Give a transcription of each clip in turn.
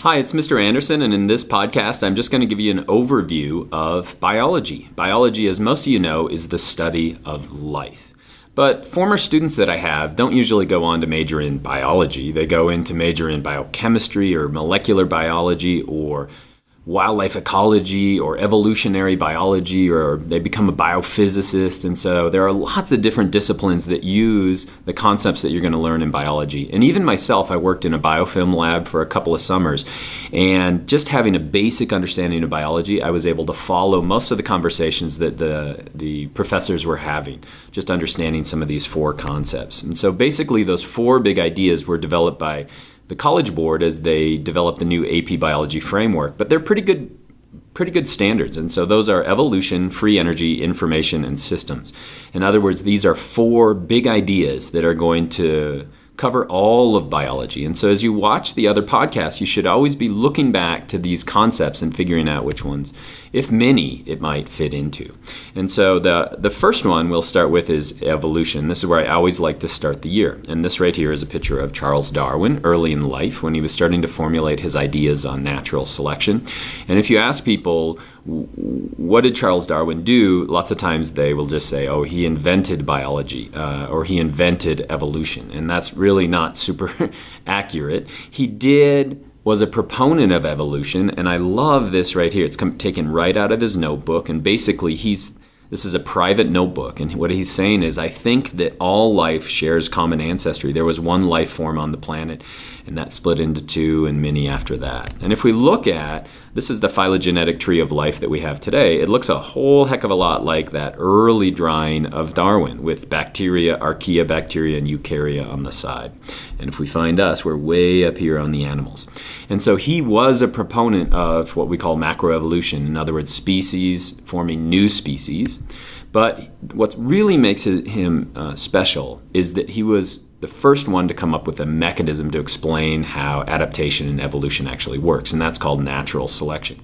Hi, it's Mr. Anderson, and in this podcast, I'm just going to give you an overview of biology. Biology, as most of you know, is the study of life. But former students that I have don't usually go on to major in biology. They go in to major in biochemistry or molecular biology or wildlife ecology or evolutionary biology, or they become a biophysicist. And so there are lots of different disciplines that use the concepts that you're going to learn in biology. And even myself, I worked in a biofilm lab for a couple of summers, and just having a basic understanding of biology, I was able to follow most of the conversations that the professors were having, just understanding some of these four concepts. And so basically those four big ideas were developed by the College Board as they developed the new AP Biology framework, but they're pretty good standards. And so those are evolution, free energy, information, and systems. In other words, these are four big ideas that are going to cover all of biology. And so as you watch the other podcasts, you should always be looking back to these concepts and figuring out which ones, if many, it might fit into. And so the first one we'll start with is evolution. This is where I always like to start the year. And this right here is a picture of Charles Darwin early in life when he was starting to formulate his ideas on natural selection. And if you ask people, what did Charles Darwin do? Lots of times they will just say, oh, he invented biology or he invented evolution. And that's really not super accurate. He was a proponent of evolution, and I love this right here. It's taken right out of his notebook, and basically this is a private notebook, and what he's saying is, I think that all life shares common ancestry. There was one life form on the planet, and that split into two and many after that. And if we look at, this is the phylogenetic tree of life that we have today, it looks a whole heck of a lot like that early drawing of Darwin with bacteria, archaea bacteria, and eukarya on the side. And if we find us, we're way up here on the animals. And so he was a proponent of what we call macroevolution, in other words, species forming new species. But what really makes him special is that he was the first one to come up with a mechanism to explain how adaptation and evolution actually works, and that's called natural selection.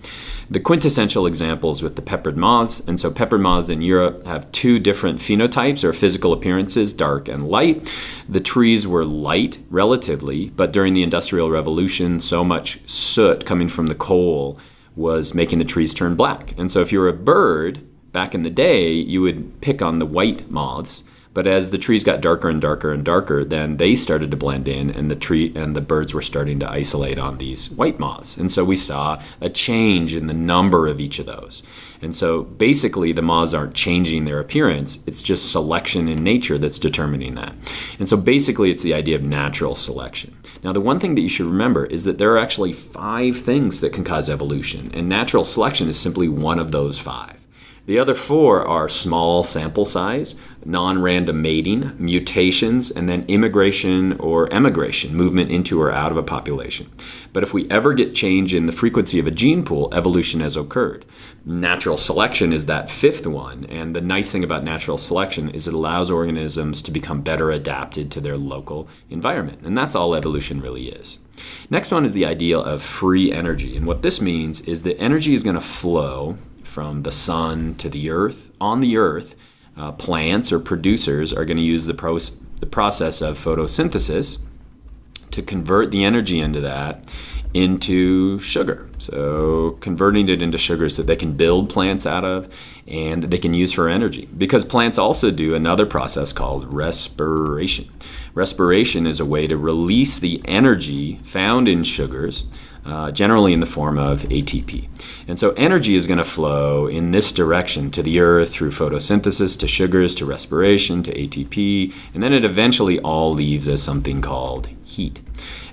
The quintessential example is with the peppered moths, and so peppered moths in Europe have two different phenotypes or physical appearances, dark and light. The trees were light relatively, but during the Industrial Revolution, so much soot coming from the coal was making the trees turn black. And so if you were a bird, back in the day, you would pick on the white moths. But as the trees got darker and darker and darker, then they started to blend in, and the birds were starting to isolate on these white moths. And so we saw a change in the number of each of those. And so basically the moths aren't changing their appearance, it's just selection in nature that's determining that. And so basically it's the idea of natural selection. Now the one thing that you should remember is that there are actually 5 things that can cause evolution, and natural selection is simply one of those 5. The other 4 are small sample size, non-random mating, mutations, and then immigration or emigration, movement into or out of a population. But if we ever get change in the frequency of a gene pool, evolution has occurred. Natural selection is that 5th one, and the nice thing about natural selection is it allows organisms to become better adapted to their local environment, and that's all evolution really is. Next one is the idea of free energy, and what this means is that energy is going to flow from the sun to the earth. On the earth, plants or producers are going to use the process of photosynthesis to convert the energy into sugar. So converting it into sugars that they can build plants out of and that they can use for energy. Because plants also do another process called respiration. Respiration is a way to release the energy found in sugars, generally in the form of ATP. And so energy is going to flow in this direction to the earth through photosynthesis, to sugars, to respiration, to ATP, and then it eventually all leaves as something called heat.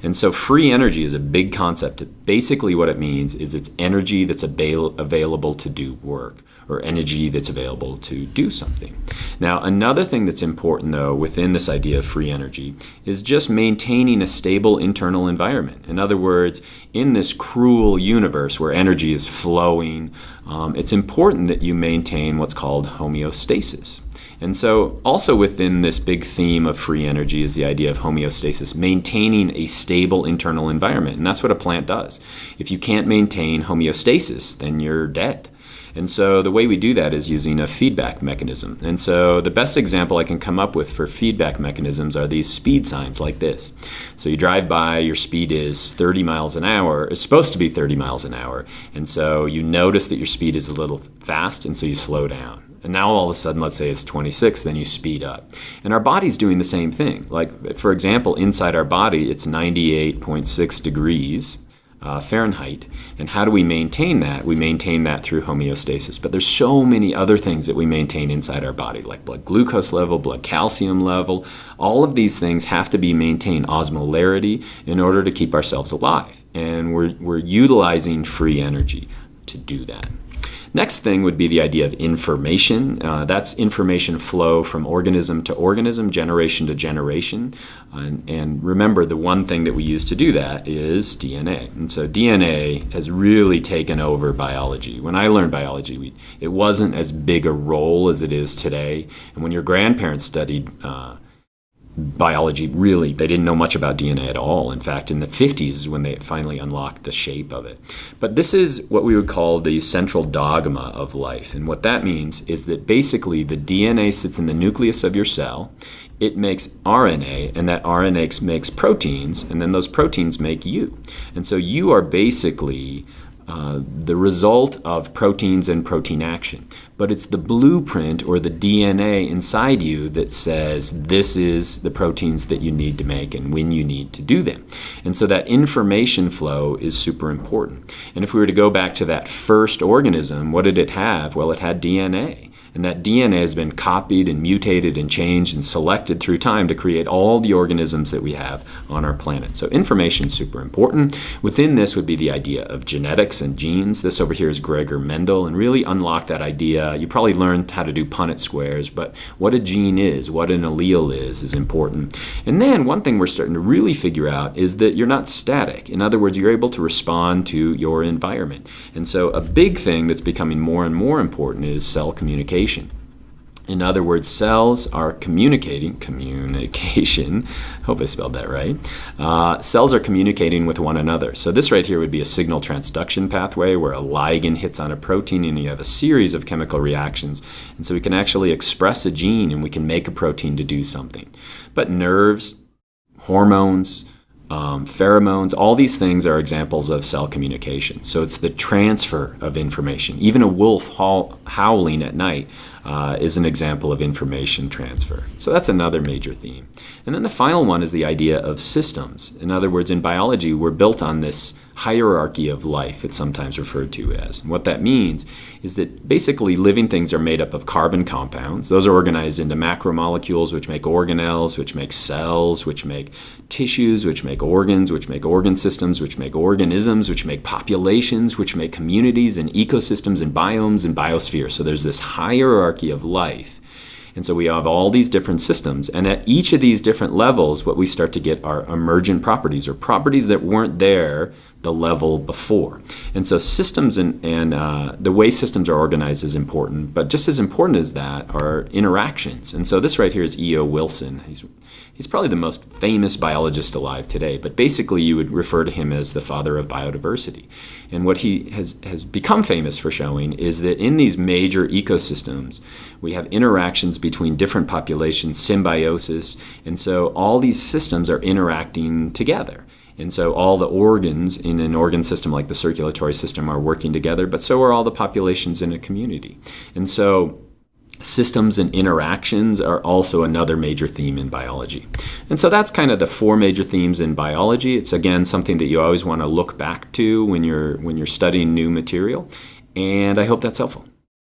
And so free energy is a big concept. Basically what it means is it's energy that's available to do work, or energy that's available to do something. Now, another thing that's important, though, within this idea of free energy is just maintaining a stable internal environment. In other words, in this cruel universe where energy is flowing, it's important that you maintain what's called homeostasis. And so also within this big theme of free energy is the idea of homeostasis, maintaining a stable internal environment. And that's what a plant does. If you can't maintain homeostasis, then you're dead. And so the way we do that is using a feedback mechanism. And so the best example I can come up with for feedback mechanisms are these speed signs like this. So you drive by, your speed is 30 miles an hour. It's supposed to be 30 miles an hour. And so you notice that your speed is a little fast, and so you slow down. And now all of a sudden, let's say it's 26, then you speed up. And our body's doing the same thing. Like, for example, inside our body, it's 98.6 degrees Fahrenheit. And how do we maintain that? We maintain that through homeostasis. But there's so many other things that we maintain inside our body, like blood glucose level, blood calcium level. All of these things have to be maintained osmolarity in order to keep ourselves alive. And we're utilizing free energy to do that. Next thing would be the idea of information. That's information flow from organism to organism, generation to generation. And remember, the one thing that we use to do that is DNA. And so DNA has really taken over biology. When I learned biology, it wasn't as big a role as it is today. And when your grandparents studied biology, really, they didn't know much about DNA at all. In fact, in the 50s is when they finally unlocked the shape of it. But this is what we would call the central dogma of life. And what that means is that basically the DNA sits in the nucleus of your cell. It makes RNA, and that RNA makes proteins, and then those proteins make you. And so you are basically the result of proteins and protein action. But it's the blueprint or the DNA inside you that says this is the proteins that you need to make and when you need to do them. And so that information flow is super important. And if we were to go back to that first organism, what did it have? Well, it had DNA. And that DNA has been copied and mutated and changed and selected through time to create all the organisms that we have on our planet. So information is super important. Within this would be the idea of genetics and genes. This over here is Gregor Mendel, and really unlock that idea. You probably learned how to do Punnett squares, but what a gene is, what an allele is important. And then one thing we're starting to really figure out is that you're not static. In other words, you're able to respond to your environment. And so a big thing that's becoming more and more important is cell communication. In other words, cells are communication, hope I spelled that right. Cells are communicating with one another. So this right here would be a signal transduction pathway where a ligand hits on a protein and you have a series of chemical reactions. And so we can actually express a gene and we can make a protein to do something. But nerves, hormones, pheromones, all these things are examples of cell communication. So it's the transfer of information. Even a wolf howling at night is an example of information transfer. So that's another major theme. And then the final one is the idea of systems. In other words, in biology, we're built on this hierarchy of life, it's sometimes referred to as. And what that means is that basically living things are made up of carbon compounds. Those are organized into macromolecules, which make organelles, which make cells, which make tissues, which make organs, which make organ systems, which make organisms, which make populations, which make communities and ecosystems and biomes and biospheres. So there's this hierarchy of life. And so we have all these different systems. And at each of these different levels, what we start to get are emergent properties, or properties that weren't there the level before. And so systems and the way systems are organized is important. But just as important as that are interactions. And so this right here is E.O. Wilson. He's probably the most famous biologist alive today, but basically you would refer to him as the father of biodiversity. And what he has become famous for showing is that in these major ecosystems, we have interactions between different populations, symbiosis, and so all these systems are interacting together. And so all the organs in an organ system like the circulatory system are working together, but so are all the populations in a community. And so systems and interactions are also another major theme in biology. And so that's kind of the four major themes in biology. It's again something that you always want to look back to when you're studying new material. And I hope that's helpful.